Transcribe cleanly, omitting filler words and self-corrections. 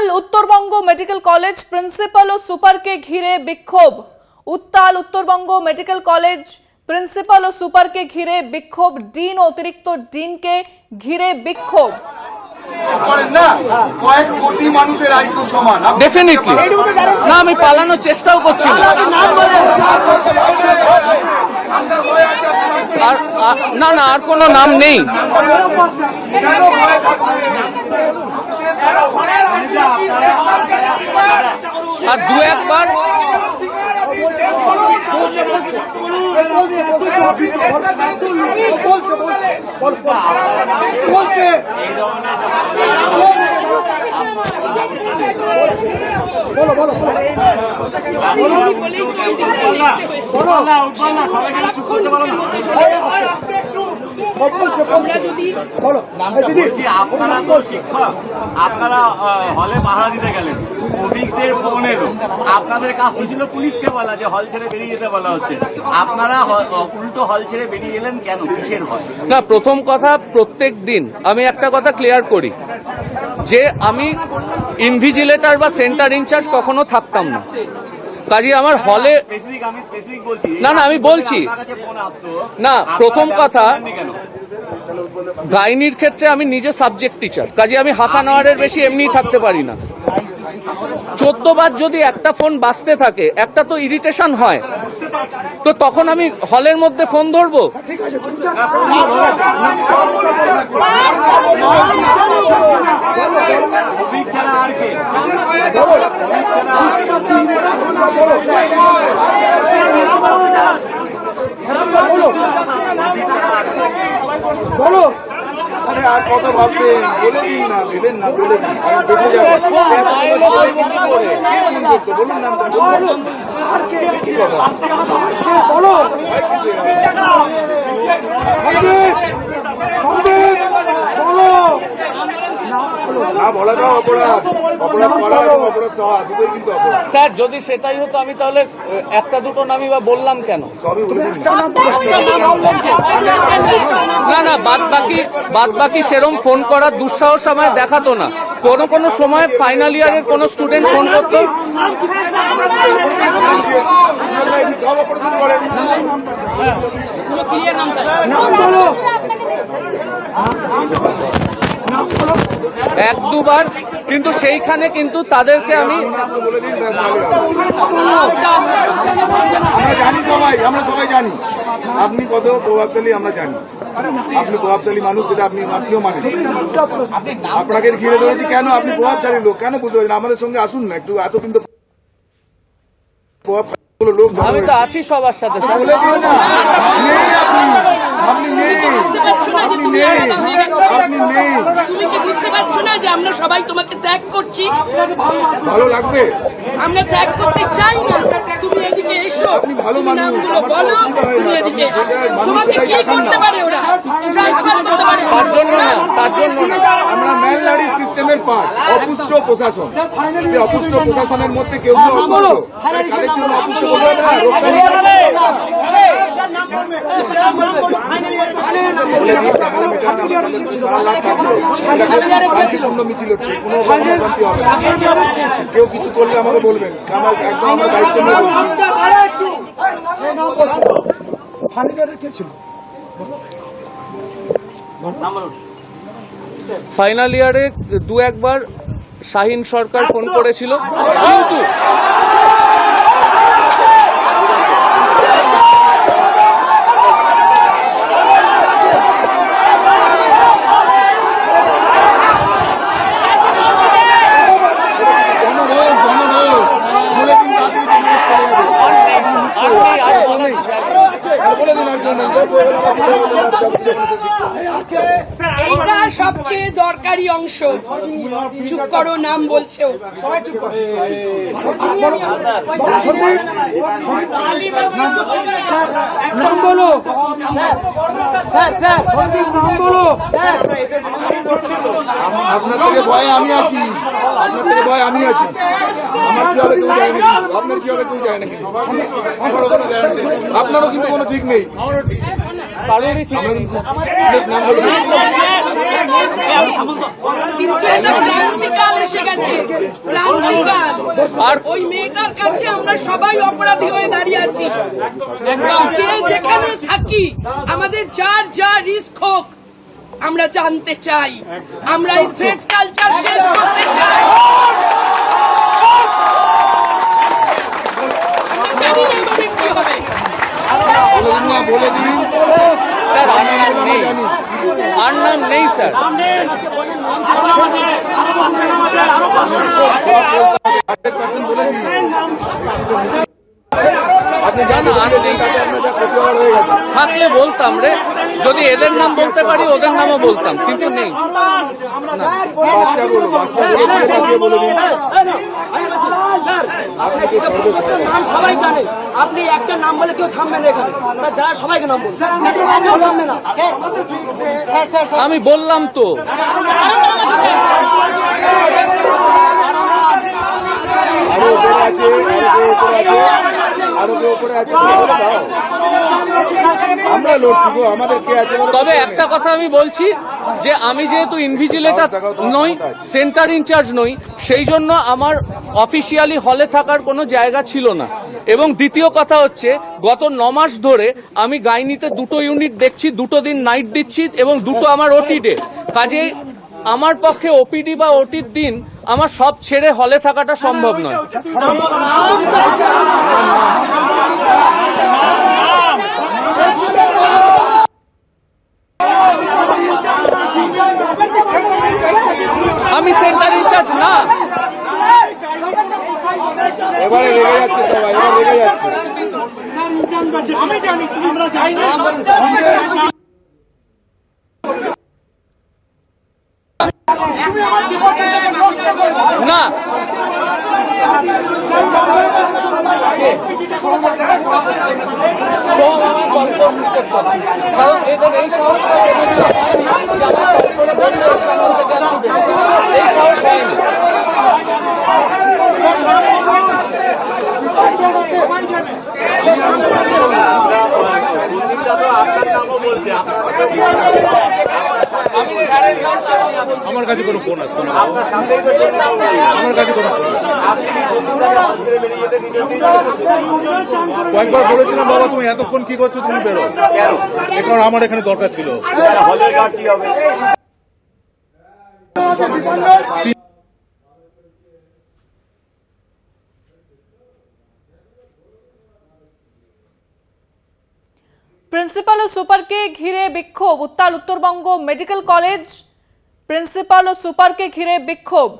উত্তাল Uttarbanga medical college principal ও সুপারকে ঘিরে বিক্ষোভ। উত্তাল উত্তরবঙ্গ মেডিকেল কলেজ প্রিন্সিপাল ও সুপারকে ঘিরে বিক্ষোভ। ডিন ও অতিরিক্ত ডিনকে ঘিরে বিক্ষোভ। না, আমি পালানোর চেষ্টাও করছি না। না, আর কোনো নাম নেই। আর দু একবার আপনারা হলে পাহারা দিতে গেলেন, অভিজ্ঞদের ফোন এলো, আপনাদের কাজ ছিল পুলিশকে বলা যে হল ছেড়ে বেরিয়ে যেতে বলা হচ্ছে, আপনারা উল্টো হল ছেড়ে বেরিয়ে এলেন কেন? কিসের ভয়? না, প্রথম কথা, প্রত্যেক দিন আমি একটা কথা ক্লিয়ার করি যে আমি ইনভিজিলেটর বা সেন্টার ইনচার্জ কখনো থাকতাম না। কাজে আমার হলে না, আমি বলছি না। প্রথম কথা, গাইনির ক্ষেত্রে আমি নিজে সাবজেক্ট টিচার, কাজে আমি হাফ অ্যান আওয়ারের বেশি এমনি থাকতে পারি না। 14 বার যদি একটা ফোন বাজতে থাকে, একটা তো ইরিটেশন হয়, তো তখন আমি হলের মধ্যে ফোন ধরবো? বলো। আরে আর কত ভাববেন, বলে দিন না, ভেবেন না, বলে দিন, বেঁচে যাবেন। বলুন নামটা, বলুন। আর কে কি কথা বলো? না বলাটাও অপরাধ, অপরাধ করা এবং অপরাধ সহা দুটোই কিন্তু অপরাধ। স্যার, যদি সেটাই হতো আমি তাহলে একটা দুটো নামই বা বললাম কেন? সবই বলে দিন। না না, বাদ বাকি সেরম ফোন করার দুঃসাহস আমায় দেখাতো না। কোনো সময় ফাইনাল ইয়ারের কোনো স্টুডেন্ট ফোন করতো, সব অপারেশন করেন। এক দুবার, কিন্তু সেইখানে কিন্তু তাদেরকে আমি বলে দিন। আমরা জানি, আমরা সবাই জানি আপনি কত প্রভাবশালী, আমরা জানি আপনি প্রভাবশালী মানুষ, সেটা আপনিও মানেন। আপনাকে ঘিরে ধরেছি কেন? আপনি প্রভাবশালী লোক, কেন বুঝতে পারছেন? আমাদের সঙ্গে আসুন না একটু, এতদিন তো লোক, আমি তো আছি সবার সাথে। বলে দিন না, আপনি নেই, আপনি নেই। তুমি কি বুঝতে পারছো না যে আমরা সবাই তোমাকে ত্যাগ করছি? ভালো লাগবে? আমরা ত্যাগ করতে চাই না। তুমি এদিকে এসো, আপনি ভালো মানুষ, নামগুলো বলো, তুমি এদিকে এসো। তোমাকে কি করতে পারে ওরা? ট্রান্সফার করতে পারে? তার জন্য না। আমরা ম্যানলারি সিস্টেমের পার্ট, অপুষ্ট প্রশাসন। সেই অপুষ্ট প্রশাসনের মধ্যে কেউ কেউ অপুষ্ট, তাদের জন্য অপুষ্ট প্রশাসন না, শান্তিপূর্ণ মিছিল হচ্ছে, কোনো শান্তি হবে না। কেউ কিছু করলে আমাকে বলবেন, একদম আমরা দায়িত্ব নেব। ফাইনাল ইয়ারে দু একবার শাহিন সরকার ফোন করেছিল, কিন্তু এইটা সবচেয়ে দরকারি অংশ। চুপ করো, নাম বলছো। নাম বলো স্যার, নাম বলো স্যার। আপনার থেকে ভয়ে আমি আছি, আমার কি হবে কেউ যায় নাকি? আপনার কি হবে কেউ যায় নাকি? আপনারও কিন্তু কোনো ঠিক নেই। কারোরই ঠিক নেই। কিন্তু এটা ক্রান্তিকাল এসে গেছে, ক্রান্তিকাল। আর ওই মেয়েটার কাছে আমরা সবাই অপরাধী হয়ে দাঁড়িয়ে আছি। যে যেখানে থাকি আমাদের যার যা রিস্ক হোক আমরা জানতে চাই, আমরা এই থ্রেট কালচার শেষ করতে চাই। জানি না এবারে কি হবে। বলে দিন স্যার আর নাম নেই, আর নাম নেই স্যার। বলে দিন আপনি জানো আর নেই, থাকলে বলতাম রে, যদি এদের নাম বলতে পারি ওদের নামও বলতাম, কিন্তু নেই। বাচ্চা বলো, বাচ্চা বলে দিন। আপনি তো নাম সবাই জানে, আপনি একটা নাম বলে কেউ থামবে না এখানে, যারা সবাইকে নাম বলছে কেউ থামবে না। আমি বললাম তো, আরো উপরে আছে, আরো কেউ উপরে আছে, দাও। আমরা লড়ছি গো, আমাদের কে আছে বলো? তবে একটা কথা আমি বলছি যে আমি যেহেতু ইনভিজিলেটর নই, সেন্টার ইনচার্জ নই, সেই জন্য আমার অফিসিয়ালি হলে থাকার কোনো জায়গা ছিল না। এবং দ্বিতীয় কথা হচ্ছে, গত 9 মাস ধরে আমি গাইনিতে 2টো ইউনিট দেখছি, 2টো দিন নাইট দিচ্ছি এবং 2টো আমার ওটি ডে। কাজেই আমার পক্ষে ওপিডি বা ওটির দিন আমার সব ছেড়ে হলে থাকাটা সম্ভব নয়। আমি সেন্টার ইনচার্জ না। এবারে রেগে যাচ্ছে সবাই, এবার রেগে যাচ্ছে। আমি জানি আমরা জানি না কারণ এদের এই সাহসটা এই সাহস হয়নি। আপনার নামও বলছে, আমার কাছে কোনো ফোন আসতো না, আপনার সামনেই তো শেষ নাম। আমার কাছে কোনো ফোন আসতো না। আপনি কি সত্যিকারে হল ছেড়ে বেরিয়ে যেতে কয়েকবার বলেছিলাম বাবা তুমি এতক্ষণ কি করছো, তুমি বেরো। কেন? এ কারণ আমার এখানে দরকার ছিল। হলের গার্ড কি হবে? প্রিন্সিপাল ও সুপারকে ঘিরে বিক্ষোভ, উত্তাল উত্তরবঙ্গ মেডিকেল কলেজ। প্রিন্সিপাল ও সুপারকে ঘিরে বিক্ষোভ।